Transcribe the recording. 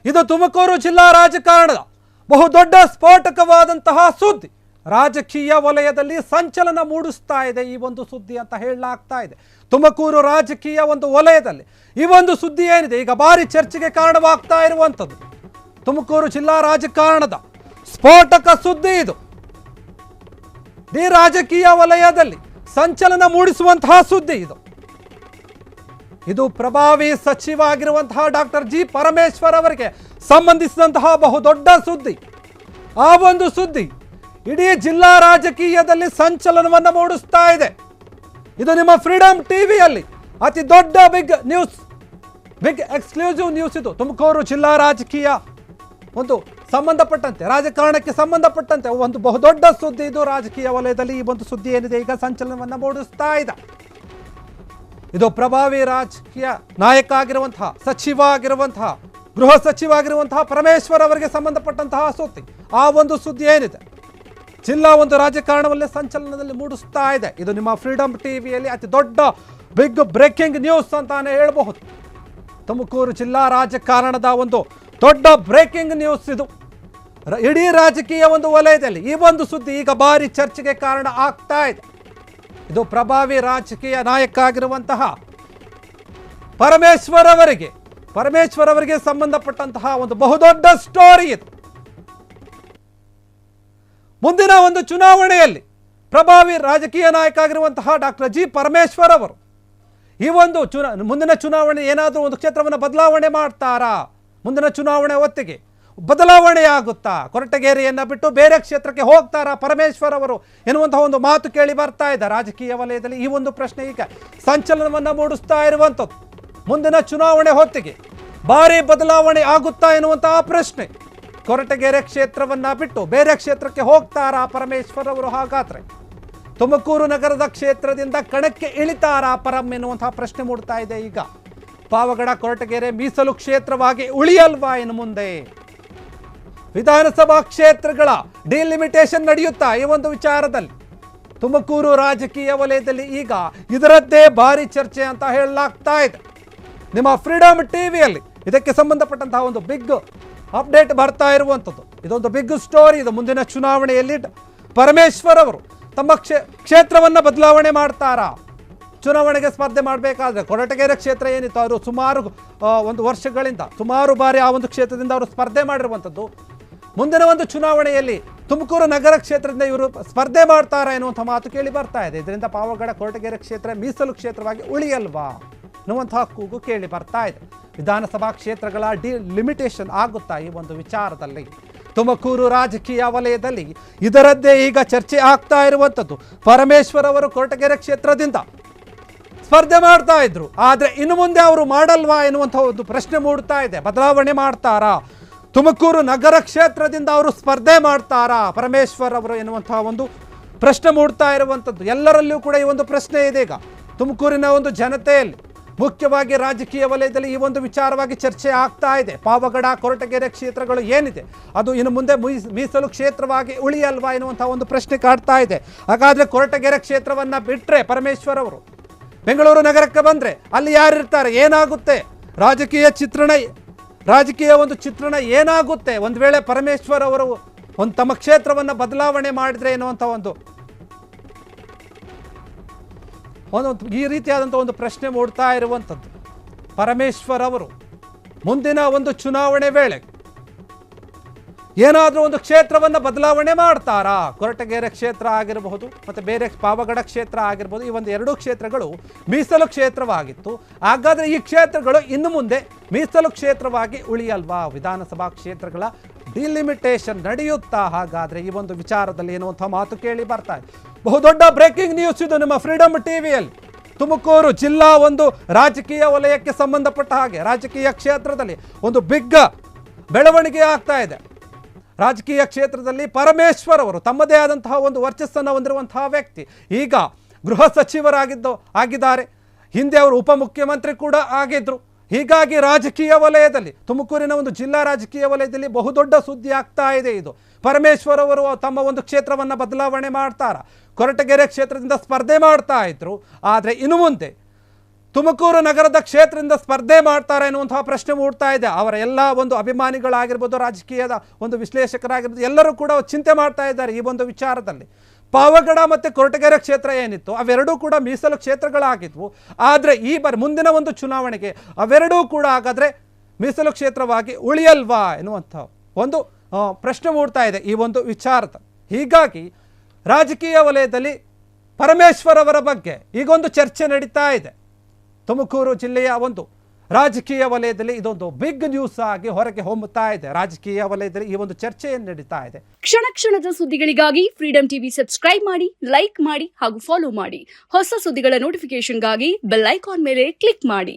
ಇದು ತುಮಕೂರು ಜಿಲ್ಲಾ ರಾಜಕಾರಣದ ಬಹುದೊಡ್ಡ ಸ್ಫೋಟಕವಾದಂತಹ ಸುದ್ದಿ. ರಾಜಕೀಯ ವಲಯದಲ್ಲಿ ಸಂಚಲನ ಮೂಡಿಸ್ತಾ ಇದೆ ಈ ಒಂದು ಸುದ್ದಿ ಅಂತ ಹೇಳಲಾಗ್ತಾ ಇದೆ. ತುಮಕೂರು ರಾಜಕೀಯ ಒಂದು ವಲಯದಲ್ಲಿ ಈ ಒಂದು ಸುದ್ದಿ ಏನಿದೆ ಈಗ ಭಾರಿ ಚರ್ಚೆಗೆ ಕಾರಣವಾಗ್ತಾ ಇರುವಂಥದ್ದು. ತುಮಕೂರು ಜಿಲ್ಲಾ ರಾಜಕಾರಣದ ಸ್ಫೋಟಕ ಸುದ್ದಿ ಇದು. ಈ ರಾಜಕೀಯ ವಲಯದಲ್ಲಿ ಸಂಚಲನ ಮೂಡಿಸುವಂತಹ ಸುದ್ದಿ ಇದು. ಇದು ಪ್ರಭಾವಿ ಸಚಿವ ಆಗಿರುವಂತಹ ಡಾಕ್ಟರ್ ಜಿ ಪರಮೇಶ್ವರ್ ಅವರಿಗೆ ಸಂಬಂಧಿಸಿದಂತಹ ಬಹುದೊಡ್ಡ ಸುದ್ದಿ. ಆ ಒಂದು ಸುದ್ದಿ ಇಡೀ ಜಿಲ್ಲಾ ರಾಜಕೀಯದಲ್ಲಿ ಸಂಚಲನವನ್ನು ಮೂಡಿಸ್ತಾ ಇದೆ. ಇದು ನಿಮ್ಮ ಫ್ರೀಡಮ್ ಟಿವಿಯಲ್ಲಿ ಅತಿ ದೊಡ್ಡ big news, big exclusive news. ಇದು ತುಮಕೂರು ಜಿಲ್ಲಾ ರಾಜಕೀಯ ಒಂದು ಸಂಬಂಧಪಟ್ಟಂತೆ, ರಾಜಕಾರಣಕ್ಕೆ ಸಂಬಂಧಪಟ್ಟಂತೆ ಒಂದು ಬಹುದೊಡ್ಡ ಸುದ್ದಿ ಇದು. ರಾಜಕೀಯ ವಲಯದಲ್ಲಿ ಈ ಒಂದು ಸುದ್ದಿ ಏನಿದೆ ಈಗ ಸಂಚಲನವನ್ನು ಮೂಡಿಸ್ತಾ ಇದೆ. ಇದು ಪ್ರಭಾವಿ ರಾಜಕೀಯ ನಾಯಕ ಆಗಿರುವಂತಹ, ಸಚಿವ ಆಗಿರುವಂತಹ, ಗೃಹ ಸಚಿವ ಆಗಿರುವಂತಹ ಪರಮೇಶ್ವರ್ ಅವರಿಗೆ ಸಂಬಂಧಪಟ್ಟಂತಹ ಸುದ್ದಿ. ಆ ಒಂದು ಸುದ್ದಿ ಏನಿದೆ ಜಿಲ್ಲಾ ಒಂದು ರಾಜಕಾರಣವಲ್ಲೇ ಸಂಚಲನದಲ್ಲಿ ಮೂಡಿಸ್ತಾ ಇದೆ. ಇದು ನಿಮ್ಮ ಫ್ರೀಡಮ್ ಟಿವಿಯಲ್ಲಿ ಅತಿ ದೊಡ್ಡ ಬಿಗ್ ಬ್ರೇಕಿಂಗ್ ನ್ಯೂಸ್ ಅಂತಾನೆ ಹೇಳಬಹುದು. ತುಮಕೂರು ಜಿಲ್ಲಾ ರಾಜಕಾರಣದ ಒಂದು ದೊಡ್ಡ ಬ್ರೇಕಿಂಗ್ ನ್ಯೂಸ್ ಇದು. ಇಡೀ ರಾಜಕೀಯ ಒಂದು ವಲಯದಲ್ಲಿ ಈ ಒಂದು ಸುದ್ದಿ ಈಗ ಭಾರಿ ಚರ್ಚೆಗೆ ಕಾರಣ ಆಗ್ತಾ ಇದೆ. ಇದು ಪ್ರಭಾವಿ ರಾಜಕೀಯ ನಾಯಕ ಆಗಿರುವಂತಹ ಪರಮೇಶ್ವರ್ ಅವರಿಗೆ ಸಂಬಂಧಪಟ್ಟಂತಹ ಒಂದು ಬಹುದೊಡ್ಡ ಸ್ಟೋರಿ ಇದು. ಮುಂದಿನ ಒಂದು ಚುನಾವಣೆಯಲ್ಲಿ ಪ್ರಭಾವಿ ರಾಜಕೀಯ ನಾಯಕ ಆಗಿರುವಂತಹ ಡಾಕ್ಟರ್ ಜಿ ಪರಮೇಶ್ವರ್ ಅವರು ಈ ಒಂದು ಮುಂದಿನ ಚುನಾವಣೆ ಏನಾದರೂ ಒಂದು ಕ್ಷೇತ್ರವನ್ನು ಬದಲಾವಣೆ ಮಾಡ್ತಾರಾ? ಮುಂದಿನ ಚುನಾವಣೆ ಹೊತ್ತಿಗೆ ಬದಲಾವಣೆ ಆಗುತ್ತಾ? ಕೊರಟಗೆರೆಯನ್ನು ಬಿಟ್ಟು ಬೇರೆ ಕ್ಷೇತ್ರಕ್ಕೆ ಹೋಗ್ತಾರಾ ಪರಮೇಶ್ವರ್ ಅವರು ಎನ್ನುವಂತಹ ಒಂದು ಮಾತು ಕೇಳಿ ಬರ್ತಾ ಇದೆ. ರಾಜಕೀಯ ವಲಯದಲ್ಲಿ ಈ ಒಂದು ಪ್ರಶ್ನೆ ಈಗ ಸಂಚಲನವನ್ನು ಮೂಡಿಸ್ತಾ ಇರುವಂಥದ್ದು. ಮುಂದಿನ ಚುನಾವಣೆ ಹೊತ್ತಿಗೆ ಭಾರಿ ಬದಲಾವಣೆ ಆಗುತ್ತಾ ಎನ್ನುವಂತಹ ಪ್ರಶ್ನೆ. ಕೊರಟಗೆರೆ ಕ್ಷೇತ್ರವನ್ನು ಬಿಟ್ಟು ಬೇರೆ ಕ್ಷೇತ್ರಕ್ಕೆ ಹೋಗ್ತಾರಾ ಪರಮೇಶ್ವರ್ ಅವರು? ಹಾಗಾದ್ರೆ ತುಮಕೂರು ನಗರದ ಕ್ಷೇತ್ರದಿಂದ ಕಣಕ್ಕೆ ಇಳಿತಾರಾ ಪರಂ ಎನ್ನುವಂತಹ ಪ್ರಶ್ನೆ ಮೂಡ್ತಾ ಇದೆ. ಈಗ ಪಾವಗಡ ಕೊರಟಗೆರೆ ಮೀಸಲು ಕ್ಷೇತ್ರವಾಗಿ ಉಳಿಯಲ್ವಾ ಇನ್ನು ಮುಂದೆ? ವಿಧಾನಸಭಾ ಕ್ಷೇತ್ರಗಳ ಡಿಲಿಮಿಟೇಷನ್ ನಡೆಯುತ್ತಾ ಈ ಒಂದು ವಿಚಾರದಲ್ಲಿ ತುಮಕೂರು ರಾಜಕೀಯ ವಲಯದಲ್ಲಿ ಈಗ ಇದರದ್ದೇ ಭಾರಿ ಚರ್ಚೆ ಅಂತ ಹೇಳಲಾಗ್ತಾ ಇದೆ. ನಿಮ್ಮ ಫ್ರೀಡಮ್ ಟಿವಿಯಲ್ಲಿ ಇದಕ್ಕೆ ಸಂಬಂಧಪಟ್ಟಂತಹ ಒಂದು ಬಿಗ್ ಅಪ್ಡೇಟ್ ಬರ್ತಾ ಇರುವಂಥದ್ದು. ಇದೊಂದು ಬಿಗ್ ಸ್ಟೋರಿ. ಇದು ಮುಂದಿನ ಚುನಾವಣೆಯಲ್ಲಿ ಪರಮೇಶ್ವರ್ ಅವರು ತಮ್ಮ ಕ್ಷೇತ್ರವನ್ನು ಬದಲಾವಣೆ ಮಾಡ್ತಾರಾ? ಚುನಾವಣೆಗೆ ಸ್ಪರ್ಧೆ ಮಾಡಬೇಕಾದ್ರೆ ಕೊರಟಗೆರೆ ಕ್ಷೇತ್ರ ಏನಿತ್ತು, ಅವರು ಸುಮಾರು ಒಂದು ವರ್ಷಗಳಿಂದ ಸುಮಾರು ಬಾರಿ ಆ ಒಂದು ಕ್ಷೇತ್ರದಿಂದ ಅವರು ಸ್ಪರ್ಧೆ ಮಾಡಿರುವಂಥದ್ದು. ಮುಂದಿನ ಒಂದು ಚುನಾವಣೆಯಲ್ಲಿ ತುಮಕೂರು ನಗರ ಕ್ಷೇತ್ರದಿಂದ ಇವರು ಸ್ಪರ್ಧೆ ಮಾಡ್ತಾರಾ ಎನ್ನುವಂಥ ಮಾತು ಕೇಳಿ ಬರ್ತಾ ಇದೆ. ಇದರಿಂದ ಪಾವಗಡ ಕೊರಟಗೆರೆ ಕ್ಷೇತ್ರ ಮೀಸಲು ಕ್ಷೇತ್ರವಾಗಿ ಉಳಿಯಲ್ವಾ ಎನ್ನುವಂತಹ ಕೂಗು ಕೇಳಿ ಬರ್ತಾ ಇದೆ. ವಿಧಾನಸಭಾ ಕ್ಷೇತ್ರಗಳ ಡಿಲಿಮಿಟೇಷನ್ ಆಗುತ್ತಾ ಈ ಒಂದು ವಿಚಾರದಲ್ಲಿ? ತುಮಕೂರು ರಾಜಕೀಯ ವಲಯದಲ್ಲಿ ಇದರದ್ದೇ ಈಗ ಚರ್ಚೆ ಆಗ್ತಾ ಇರುವಂಥದ್ದು. ಪರಮೇಶ್ವರ್ ಅವರು ಕೊರಟಗೆರೆ ಕ್ಷೇತ್ರದಿಂದ ಸ್ಪರ್ಧೆ ಮಾಡ್ತಾ ಇದ್ರು, ಆದರೆ ಇನ್ನು ಮುಂದೆ ಅವರು ಮಾಡಲ್ವಾ ಎನ್ನುವಂಥ ಒಂದು ಪ್ರಶ್ನೆ ಮೂಡ್ತಾ ಇದೆ. ಬದಲಾವಣೆ ಮಾಡ್ತಾರಾ? ತುಮಕೂರು ನಗರ ಕ್ಷೇತ್ರದಿಂದ ಅವರು ಸ್ಪರ್ಧೆ ಮಾಡ್ತಾರಾ ಪರಮೇಶ್ವರ್ ಅವರು ಎನ್ನುವಂತಹ ಒಂದು ಪ್ರಶ್ನೆ ಮೂಡ್ತಾ ಇರುವಂಥದ್ದು. ಎಲ್ಲರಲ್ಲೂ ಕೂಡ ಈ ಒಂದು ಪ್ರಶ್ನೆ ಇದೆ. ಈಗ ತುಮಕೂರಿನ ಒಂದು ಜನತೆಯಲ್ಲಿ, ಮುಖ್ಯವಾಗಿ ರಾಜಕೀಯ ವಲಯದಲ್ಲಿ ಈ ಒಂದು ವಿಚಾರವಾಗಿ ಚರ್ಚೆ ಆಗ್ತಾ ಇದೆ. ಪಾವಗಡ ಕೊರಟಗೆರೆ ಕ್ಷೇತ್ರಗಳು ಏನಿದೆ ಅದು ಇನ್ನು ಮುಂದೆ ಮೀಸಲು ಕ್ಷೇತ್ರವಾಗಿ ಉಳಿಯಲ್ವಾ ಎನ್ನುವಂತಹ ಒಂದು ಪ್ರಶ್ನೆ ಕಾಡ್ತಾ ಇದೆ. ಹಾಗಾದರೆ ಕೊರಟಗೆರೆ ಕ್ಷೇತ್ರವನ್ನು ಬಿಟ್ಟರೆ ಪರಮೇಶ್ವರ್ ಅವರು ಬೆಂಗಳೂರು ನಗರಕ್ಕೆ ಬಂದರೆ ಅಲ್ಲಿ ಯಾರಿರ್ತಾರೆ? ಏನಾಗುತ್ತೆ ರಾಜಕೀಯ ಒಂದು ಚಿತ್ರಣ ಏನಾಗುತ್ತೆ ಒಂದು ವೇಳೆ ಪರಮೇಶ್ವರ್ ಅವರು ಒಂದು ತಮ್ಮ ಕ್ಷೇತ್ರವನ್ನು ಬದಲಾವಣೆ ಮಾಡಿದ್ರೆ ಎನ್ನುವಂಥ ಒಂದು ಈ ರೀತಿಯಾದಂಥ ಒಂದು ಪ್ರಶ್ನೆ ಮೂಡ್ತಾ ಇರುವಂಥದ್ದು. ಪರಮೇಶ್ವರ್ ಅವರು ಮುಂದಿನ ಒಂದು ಚುನಾವಣೆ ವೇಳೆ ಏನಾದರೂ ಒಂದು ಕ್ಷೇತ್ರವನ್ನು ಬದಲಾವಣೆ ಮಾಡ್ತಾರಾ? ಕೊರಟಗೆರೆ ಕ್ಷೇತ್ರ ಆಗಿರಬಹುದು ಮತ್ತು ಬೇರೆ ಪಾವಗಡ ಕ್ಷೇತ್ರ ಆಗಿರ್ಬೋದು. ಈ ಒಂದು ಎರಡೂ ಕ್ಷೇತ್ರಗಳು ಮೀಸಲು ಕ್ಷೇತ್ರವಾಗಿತ್ತು. ಹಾಗಾದರೆ ಈ ಕ್ಷೇತ್ರಗಳು ಇನ್ನು ಮುಂದೆ ಮೀಸಲು ಕ್ಷೇತ್ರವಾಗಿ ಉಳಿಯಲ್ವಾ? ವಿಧಾನಸಭಾ ಕ್ಷೇತ್ರಗಳ ಡಿಲಿಮಿಟೇಷನ್ ನಡೆಯುತ್ತಾ ಹಾಗಾದರೆ ಈ ಒಂದು ವಿಚಾರದಲ್ಲಿ ಎನ್ನುವಂಥ ಮಾತು ಕೇಳಿ ಬರ್ತಾ ಇದೆ. ಬಹುದೊಡ್ಡ ಬ್ರೇಕಿಂಗ್ ನ್ಯೂಸ್ ಇದು ನಿಮ್ಮ ಫ್ರೀಡಮ್ ಟಿವಿಯಲ್ಲಿ. ತುಮಕೂರು ಜಿಲ್ಲಾ ಒಂದು ರಾಜಕೀಯ ವಲಯಕ್ಕೆ ಸಂಬಂಧಪಟ್ಟ ಹಾಗೆ ರಾಜಕೀಯ ಕ್ಷೇತ್ರದಲ್ಲಿ ಒಂದು ಬಿಗ್ ಬೆಳವಣಿಗೆ ಆಗ್ತಾ ಇದೆ. ರಾಜಕೀಯ ಕ್ಷೇತ್ರದಲ್ಲಿ ಪರಮೇಶ್ವರ್ ಅವರು ತಮ್ಮದೇ ಆದಂತಹ ಒಂದು ವರ್ಚಸ್ಸನ್ನು ಹೊಂದಿರುವಂತಹ ವ್ಯಕ್ತಿ. ಈಗ ಗೃಹ ಆಗಿದ್ದಾರೆ. ಹಿಂದೆ ಅವರು ಉಪಮುಖ್ಯಮಂತ್ರಿ ಕೂಡ ಆಗಿದ್ರು. ಹೀಗಾಗಿ ರಾಜಕೀಯ ವಲಯದಲ್ಲಿ ತುಮಕೂರಿನ ಒಂದು ಜಿಲ್ಲಾ ರಾಜಕೀಯ ವಲಯದಲ್ಲಿ ಬಹುದೊಡ್ಡ ಸುದ್ದಿ ಆಗ್ತಾ ಇದೆ ಇದು. ಪರಮೇಶ್ವರ್ ಅವರು ತಮ್ಮ ಒಂದು ಕ್ಷೇತ್ರವನ್ನು ಬದಲಾವಣೆ ಮಾಡ್ತಾರಾ? ಕೊರಟಗೆರೆ ಕ್ಷೇತ್ರದಿಂದ ಸ್ಪರ್ಧೆ ಮಾಡ್ತಾ ಇದ್ರು, ಆದರೆ ಇನ್ನು ಮುಂದೆ ತುಮಕೂರು ನಗರದ ಕ್ಷೇತ್ರದಿಂದ ಸ್ಪರ್ಧೆ ಮಾಡ್ತಾರೆ ಅನ್ನುವಂತಹ ಪ್ರಶ್ನೆ ಮೂಡ್ತಾ ಇದೆ. ಅವರ ಎಲ್ಲ ಒಂದು ಅಭಿಮಾನಿಗಳಾಗಿರ್ಬೋದು, ರಾಜಕೀಯದ ಒಂದು ವಿಶ್ಲೇಷಕರಾಗಿರ್ಬೋದು, ಎಲ್ಲರೂ ಕೂಡ ಚಿಂತೆ ಮಾಡ್ತಾ ಇದ್ದಾರೆ ಈ ಒಂದು ವಿಚಾರದಲ್ಲಿ. ಪಾವಗಡ ಮತ್ತು ಕೊರಟಗೆರೆ ಕ್ಷೇತ್ರ ಏನಿತ್ತು ಅವೆರಡೂ ಕೂಡ ಮೀಸಲು ಕ್ಷೇತ್ರಗಳಾಗಿದ್ವು. ಆದರೆ ಈ ಮುಂದಿನ ಒಂದು ಚುನಾವಣೆಗೆ ಅವೆರಡೂ ಕೂಡ ಹಾಗಾದರೆ ಮೀಸಲು ಕ್ಷೇತ್ರವಾಗಿ ಉಳಿಯಲ್ವಾ ಎನ್ನುವಂಥ ಒಂದು ಪ್ರಶ್ನೆ ಮೂಡ್ತಾ ಇದೆ ಈ ಒಂದು ವಿಚಾರದ. ಹೀಗಾಗಿ ರಾಜಕೀಯ ವಲಯದಲ್ಲಿ ಪರಮೇಶ್ವರ್ ಅವರ ಬಗ್ಗೆ ಈಗೊಂದು ಚರ್ಚೆ ನಡೀತಾ ಇದೆ. ತುಮಕೂರು ಜಿಲ್ಲೆಯ ಒಂದು ರಾಜಕೀಯ ವಲಯದಲ್ಲಿ ಇದೊಂದು ಬಿಗ್ ನ್ಯೂಸ್ ಆಗಿ ಹೊರಗೆ ಹೊಮ್ಮುತ್ತಾ ಇದೆ. ರಾಜಕೀಯ ವಲಯದಲ್ಲಿ ಈ ಒಂದು ಚರ್ಚೆಯನ್ನು ನಡೀತಾ ಇದೆ. ಕ್ಷಣ ಕ್ಷಣದ ಸುದ್ದಿಗಳಿಗಾಗಿ ಫ್ರೀಡಂ ಟಿವಿ ಸಬ್ಸ್ಕ್ರೈಬ್ ಮಾಡಿ, ಲೈಕ್ ಮಾಡಿ ಹಾಗೂ ಫಾಲೋ ಮಾಡಿ. ಹೊಸ ಸುದ್ದಿಗಳ ನೋಟಿಫಿಕೇಶನ್ಗಾಗಿ ಬೆಲ್ ಐಕಾನ್ ಮೇಲೆ ಕ್ಲಿಕ್ ಮಾಡಿ.